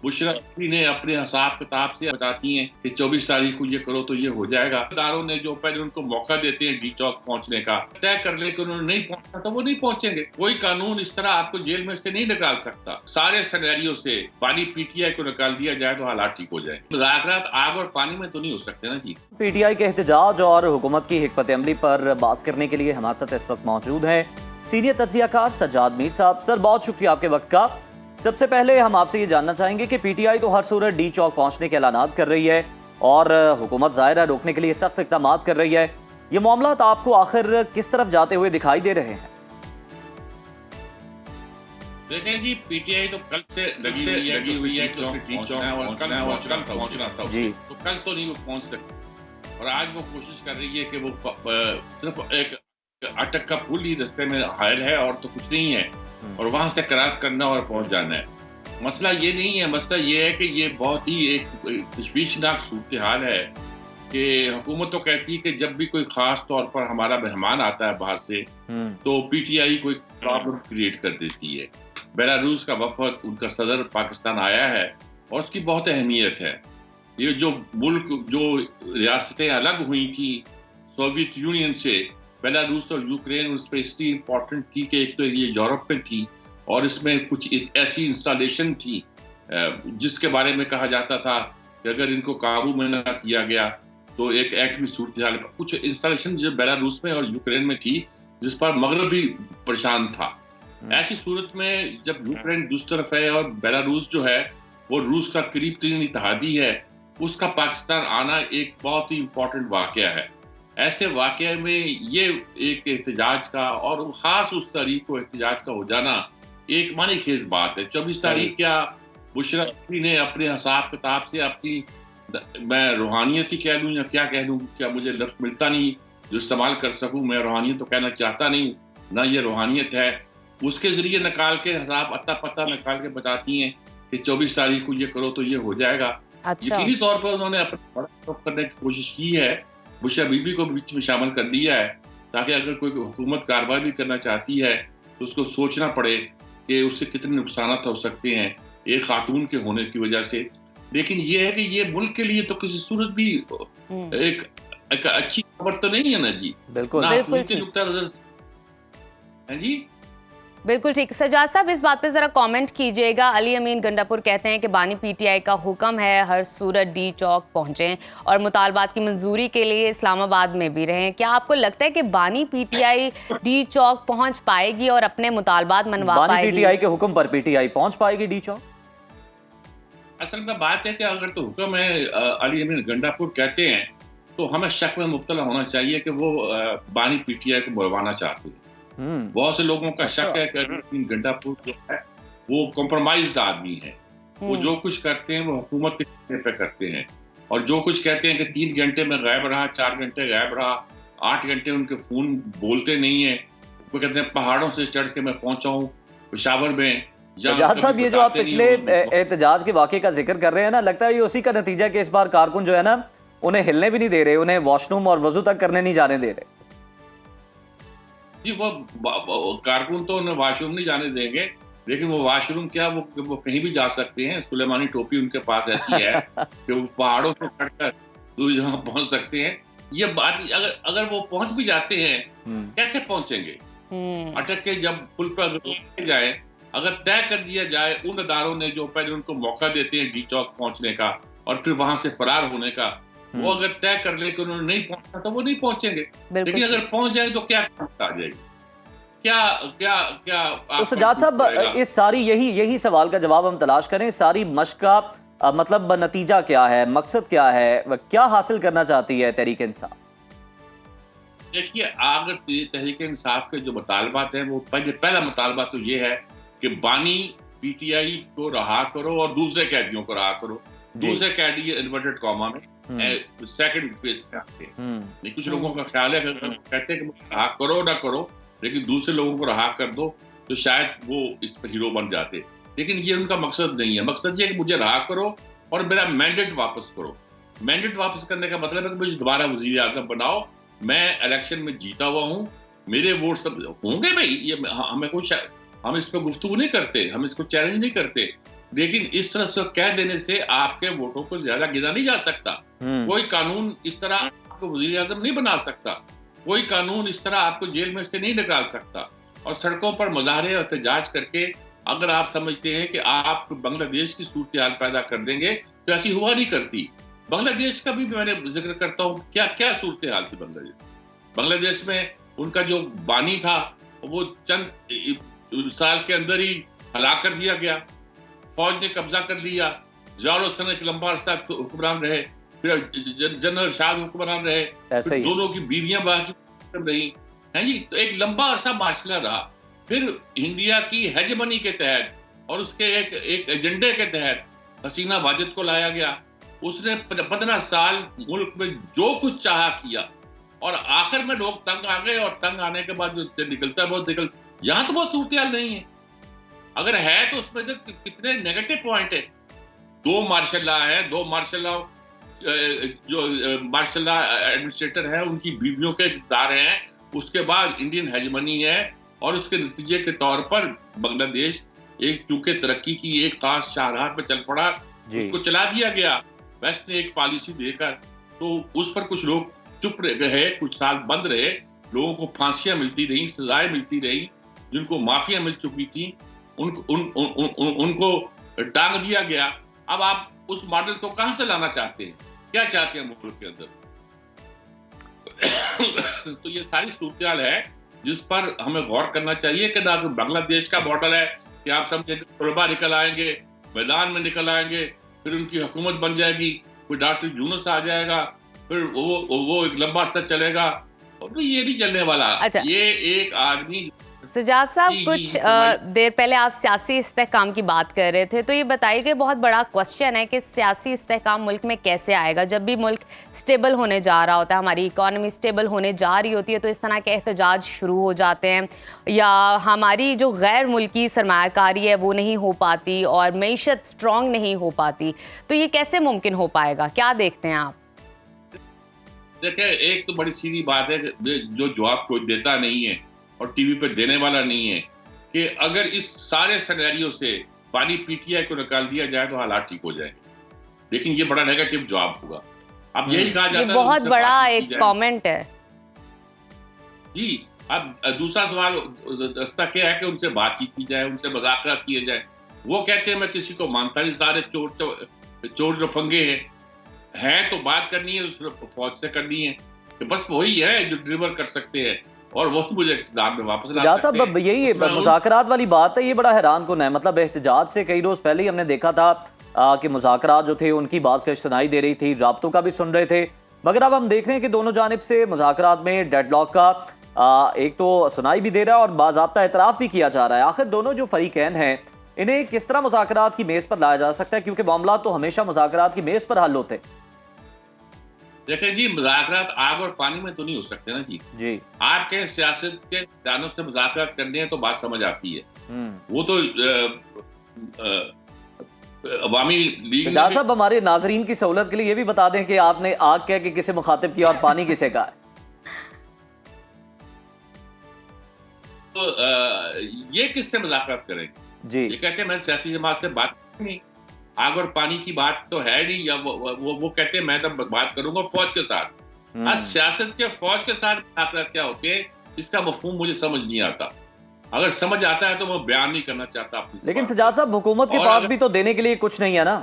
बुशरा ने अपने हिसाब किताब से बताती हैं कि 24 तारीख को ये करो तो ये हो जाएगा। इदारों ने जो पहले उनको मौका देते हैं डी चौक पहुंचने का, तय कर ले कि उन्होंने नहीं पहुंचना तो वो नहीं पहुंचेंगे। कोई कानून इस तरह आपको जेल में से नहीं निकाल सकता। सारे सिनेरियो से बानी पीटीआई को निकाल दिया जाए तो हालात ठीक हो जाए। मुज़ाकरात आग और पानी में तो नहीं हो सकते ना जी। पीटीआई के एहतजाज और हुकूमत की हिकमत अमली पर बात करने के लिए हमारे साथ इस वक्त मौजूद हैं सीनियर तज्जियाकार सज्जाद मीर साहब। सर, बहुत शुक्रिया आपके वक्त का। सबसे पहले हम आपसे ये जानना चाहेंगे कि पीटीआई तो हर सूरत डी चौक पहुंचने के ऐलानात कर रही है और हुकूमत ज़ाहिर है रोकने के लिए सख्त इक़दाम कर रही है। ये मामला आपको आखिर किस तरफ जाते हुए दिखाई दे रहे हैं? देखें जी, पीटीआई तो कल से लगी हुई है कि डी चौक और कल पहुंचना था जी। तो कल तो नहीं वो पहुंच सकती और आज वो कोशिश कर रही है कि वो सिर्फ एक अटक का पुल ही रास्ते में हायल है और तो कुछ नहीं है और वहां से क्रॉस करना और पहुंच जाना है। मसला ये नहीं है, मसला ये है कि ये बहुत ही एक तशवीशनाक सूरत हाल है कि हुकूमत तो कहती है कि जब भी कोई खास तौर पर हमारा मेहमान आता है बाहर से तो पीटीआई कोई प्रॉब्लम क्रिएट कर देती है। बेलारूस का वफद, उनका सदर पाकिस्तान आया है और उसकी बहुत अहमियत है। ये जो मुल्क, जो रियासतें अलग हुई थी सोवियत यूनियन से, बेलारूस और यूक्रेन उस पर इसलिए इम्पोर्टेंट थी कि एक तो ये यूरोप में थी और इसमें कुछ ऐसी इंस्टॉलेशन थी जिसके बारे में कहा जाता था कि अगर इनको काबू में न किया गया तो एक एटमी सूरत हाल। कुछ इंस्टॉलेशन जो बेलारूस में और यूक्रेन में थी जिस पर मगरब भी परेशान था। ऐसी सूरत में जब यूक्रेन दूसरी तरफ है और बेलारूस जो है वो रूस का करीब तरीन इत्तेहादी है, उसका पाकिस्तान आना एक बहुत ही इम्पोर्टेंट वाकया है। ऐसे वाकये में ये एक एहतजाज का और ख़ास उस तारीख को एहतजाज का हो जाना एक मानी खेज बात है। 24 तारीख क्या बुशरा ने अपने हिसाब किताब से अपनी, मैं रूहानियत ही कह लूँ या क्या कह लूँ, क्या मुझे लफ्ज़ मिलता नहीं जो इस्तेमाल कर सकूँ। मैं रूहानियत तो कहना चाहता नहीं, ना ये रूहानियत है। उसके ज़रिए निकाल के हिसाब अता पता निकाल के बताती हैं कि 24 तारीख को ये करो तो ये हो जाएगा। यकीनी तौर पर उन्होंने अपना करने की कोशिश की है, बुशरा बीबी को बीच में शामिल कर दिया है ताकि अगर कोई हुकूमत कार्रवाई भी करना चाहती है तो उसको सोचना पड़े कि उससे कितने नुकसान हो सकते हैं एक खातून के होने की वजह से। लेकिन ये है कि ये मुल्क के लिए तो किसी सूरत भी एक अच्छी खबर तो नहीं है ना जी। बिल्कुल जी, बिल्कुल ठीक। सज्जाद साहब, इस बात पे जरा कमेंट कीजिएगा। अली अमीन गंडापुर कहते हैं कि बानी पीटीआई का हुक्म है हर सूरत डी चौक पहुंचें और मुतालबात की मंजूरी के लिए इस्लामाबाद में भी रहें। क्या आपको लगता है कि बानी पीटीआई डी चौक पहुंच पाएगी और अपने मुतालबात मनवा पाएगी? पीटीआई के हुक्म पर पीटीआई पहुंच पाएगी डी चौक? असल में बात है कि अगर तो हुक्म है अली अमीन गंडापुर कहते हैं तो हमें शक में मुब्तला होना चाहिए कि वो बानी पीटीआई को बुलवाना चाहते हैं। बहुत से लोगों का शक है कि अली गंडापुर जो है वो कॉम्प्रोमाइज्ड आदमी है। वो जो कुछ करते हैं वो हुकूमत के कहने पे करते हैं और जो कुछ कहते हैं कि 3 घंटे में गायब रहा, 4 घंटे गायब रहा, 8 घंटे उनके फोन बोलते नहीं है। वो कहते हैं पहाड़ों से चढ़ के मैं पहुंचा हूँ पेशावर में। सज्जाद साहब, ये जो आप पिछले एहतजाज के वाक़े का जिक्र कर रहे हैं ना, लगता है ये उसी का नतीजा कि इस बार कारकुन जो है ना उन्हें हिलने भी नहीं दे रहे, उन्हें वॉशरूम और वजू तक करने नहीं जाने दे रहे। जी, वो कारकुन तो उन्हें वॉशरूम नहीं जाने देंगे, लेकिन वो वॉशरूम क्या वो कहीं भी जा सकते हैं। सुलेमानी टोपी उनके पास ऐसी है कि वो पहाड़ों से चढ़कर यहाँ पहुंच सकते हैं। ये बात अगर वो पहुंच भी जाते हैं कैसे पहुंचेंगे? अटक के जब पुल पर जाए, अगर तय कर दिया जाए उन अदारों ने जो पहले उनको मौका देते हैं डी चौक पहुंचने का और फिर वहां से फरार होने का, वो अगर तय कर ले कि उन्होंने नहीं पहुंचना तो वो नहीं पहुंचेंगे। लेकिन अगर पहुंच जाए तो क्या आ जाएगी? क्या क्या क्या तो सज्जाद साहब, इस सारी यही सवाल का जवाब हम तलाश करें। सारी मशक का मतलब नतीजा क्या है, मकसद क्या है, क्या हासिल करना चाहती है तहरीक इंसाफ? देखिए, अगर तहरीक इंसाफ के जो मुतालबात हैं वो पहला मुतालबा तो ये है कि बानी पीटीआई को रहा करो और दूसरे कैदियों को रहा करो। दूसरे कैदी इन्वर्टेड कॉमा में सेकंड फेज पे आते हैं। कुछ लोगों का ख्याल है कहते हैं कि रहा करो ना करो, लेकिन दूसरे लोगों को रहा कर दो तो शायद वो इस पर हीरो बन जाते। लेकिन ये उनका मकसद नहीं है। मकसद ये है कि मुझे रहा करो और मेरा मैंडेट वापस करो। मैंडेट वापस करने का मतलब है कि मुझे दोबारा वजीर आजम बनाओ, मैं इलेक्शन में जीता हुआ हूँ, मेरे वोट सब होंगे भाई। ये हमें कुछ, हम इस पर गुफ्तगू नहीं करते, हम इसको चैलेंज नहीं करते, लेकिन इस तरह से कह देने से आपके वोटों को ज्यादा गिना नहीं जा सकता। कोई कानून इस तरह आपको वजीर आजम नहीं बना सकता, कोई कानून इस तरह आपको जेल में से नहीं निकाल सकता। और सड़कों पर मुजाहरे और एहतजाज करके अगर आप समझते हैं कि आप बांग्लादेश की सूरत हाल पैदा कर देंगे तो ऐसी हुआ नहीं करती। बांग्लादेश का भी मैंने जिक्र करता हूँ, क्या क्या सूरत हाल थी बांग्लादेश में। उनका जो बानी था वो चंद साल के अंदर ही हलाक कर दिया गया, फौज ने कब्जा कर लिया। जियाउल हसन एक लंबा अरसा हुक्मरान रहे, फिर जनरल शाह हुक्मरान रहे, फिर दोनों की बीवियां बाकी रही हैं जी। तो एक लंबा अरसा मार्शल रहा। फिर इंडिया की हेजमनी के तहत और उसके एक एजेंडे के तहत हसीना वाजिद को लाया गया। उसने 15 साल मुल्क में जो कुछ चाहा किया और आखिर में लोग तंग आ गए, और तंग आने के बाद जो निकलता है बहुत निकल। यहां तो बहुत सूरत हाल नहीं है, अगर है तो उसमें तो कितने नेगेटिव पॉइंट है। दो मार्शल लॉ है, दो मार्शल लॉ जो मार्शल लॉ एडमिनिस्ट्रेटर है उनकी बीवियों के इख्तियार हैं। उसके बाद इंडियन हेजमनी है, और उसके नतीजे के तौर पर बांग्लादेश एक चूंकि तरक्की की एक खास शाहराह पे चल पड़ा, उसको चला दिया गया वेस्ट ने एक पॉलिसी देकर। तो उस पर कुछ लोग चुप रहे, कुछ साल बंद रहे, लोगों को फांसियां मिलती रही, सजाएं मिलती रही, जिनको माफिया मिल चुकी थी उनको टांग दिया गया। अब आप उस मॉडल को कहां से लाना चाहते हैं, क्या चाहते हैं मुल्क के अंदर? तो ये सारी सूरत हाल है जिस पर हमें गौर करना चाहिए कि ना बांग्लादेश का मॉडल है कि आप समझे तलबा निकल आएंगे, मैदान में निकल आएंगे, फिर उनकी हुकूमत बन जाएगी, कोई डॉक्टर यूनुस आ जाएगा, फिर वो एक लंबा अर्सा चलेगा। और ये नहीं चलने वाला। अच्छा। ये एक आदमी सजाद साहब, कुछ देर पहले आप सियासी इस्तेहकाम की बात कर रहे थे, तो ये बताइए कि बहुत बड़ा क्वेश्चन है कि सियासी इस्तेहकाम मुल्क में कैसे आएगा। जब भी मुल्क स्टेबल होने जा रहा होता है, हमारी इकॉनमी स्टेबल होने जा रही होती है, तो इस तरह के एहतजाज शुरू हो जाते हैं, या हमारी जो गैर मुल्की सरमायाकारी है वो नहीं हो पाती और मईशत स्ट्रॉन्ग नहीं हो पाती। तो ये कैसे मुमकिन हो पाएगा, क्या देखते हैं आप? देखिए, एक तो बड़ी सीधी बात है जो जवाब कोई देता नहीं है और टीवी पे देने वाला नहीं है, कि अगर इस सारे सिनेरियो से बानी पीटीआई को निकाल दिया जाए तो हालात ठीक हो जाएंगे। लेकिन ये बड़ा नेगेटिव जवाब होगा। अब यही कहा जाता है, बहुत बड़ा एक कमेंट है जी। अब दूसरा सवाल रास्ता क्या है कि उनसे बातचीत की जाए, उनसे मुज़ाकरात किए जाए। वो कहते हैं मैं किसी को मानता नहीं, सारे चोर रफंगे हैं, तो बात करनी है फौज से करनी है, कि बस वही है जो डिलीवर कर सकते हैं और वो मुझे इख्तियार में वापस ला सकते हैं। यही मुज़ाकरात वाली बात है, ये बड़ा हैरान कुन है। मतलब एहतजाज से कई रोज पहले ही हमने देखा था कि मुज़ाकरात जो थे उनकी बात का सुनाई दे रही थी, राब्तों का भी सुन रहे थे, मगर अब हम देख रहे हैं कि दोनों जानिब से मुज़ाकरात में डेडलॉक का एक तो सुनाई भी दे रहा है और बाज़ाब्ता एतराफ़ भी किया जा रहा है। आखिर दोनों जो फरीकैन हैं इन्हें किस तरह मुज़ाकरात की मेज़ पर लाया जा सकता है, क्योंकि मामला तो हमेशा मुज़ाकरात की मेज़ पर हल होते हैं। देखिए जी, मुज़ाकरात आग और पानी में तो नहीं हो सकते ना जी। आपके सियासत के जानब से मुज़ाकरात करने हैं तो बात समझ आती है। वो तो अवामी लीग। साहब, हमारे नाजरीन की सहूलत के लिए ये भी बता दें कि आपने आग कह के किसे मुखातिब किया और पानी किसे कहा? तो ये किससे मुज़ाकरात करेंगे जी? ये कहते हैं मैं सियासी जमात से बात नहीं, आग और पानी की बात तो है नहीं, या वो कहते हैं मैं तो बात करूंगा फौज के साथ। आज सियासत के फौज के साथ मुज़ाकरात क्या होते हैं, इसका मफहूम मुझे समझ नहीं आता। अगर समझ आता है तो मैं बयान नहीं करना चाहता अपनी। लेकिन सजाद साहब, हुकूमत के पास भी तो देने के लिए कुछ नहीं है ना।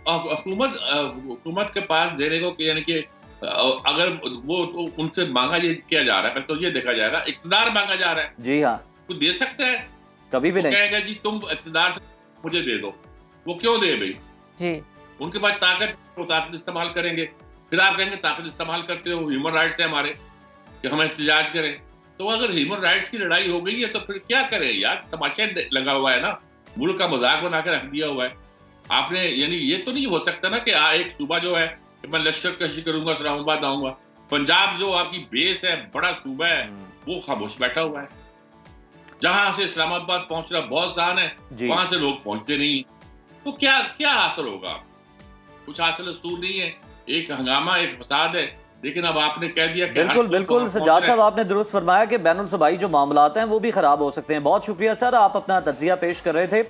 हुकूमत के पास देने को, यानी कि अगर वो तो उनसे मांगा ये किया जा रहा है, तो ये देखा जाएगा इख्तियार मांगा जा रहा है। जी हाँ, कुछ दे सकते हैं? कभी भी नहीं कहेगा जी तुम इख्तियार से मुझे दे दो। वो क्यों दे भाई जी? उनके पास ताकत इस्तेमाल करेंगे। फिर आप कहेंगे ताकत इस्तेमाल करते हो, ह्यूमन राइट्स है हमारे कि हम एहतजाज करें। तो अगर ह्यूमन राइट्स की लड़ाई हो गई है तो फिर क्या करें यार? तमाशा लगा हुआ है ना, मुल्क का मजाक बना के रख दिया हुआ है आपने। यानी ये तो नहीं हो सकता ना कि एक सूबा जो है कि मैं लश्कर कशी करूंगा, इस्लामाबाद आऊंगा। पंजाब जो आपकी बेस है, बड़ा सूबा है, वो खामोश बैठा हुआ है। जहां से इस्लामाबाद पहुंचना बहुत आसान है, वहां से लोग पहुंचते नहीं। तो क्या क्या हासिल होगा? कुछ हासिल असूल नहीं है। एक हंगामा, एक फसाद है, लेकिन अब आपने कह दिया कि बिल्कुल बिल्कुल सजाद साहब, आपने दुरुस्त फरमाया कि बैनुल सूबाई जो मामलात हैं वो भी खराब हो सकते हैं। बहुत शुक्रिया सर, आप अपना तज्जिया पेश कर रहे थे।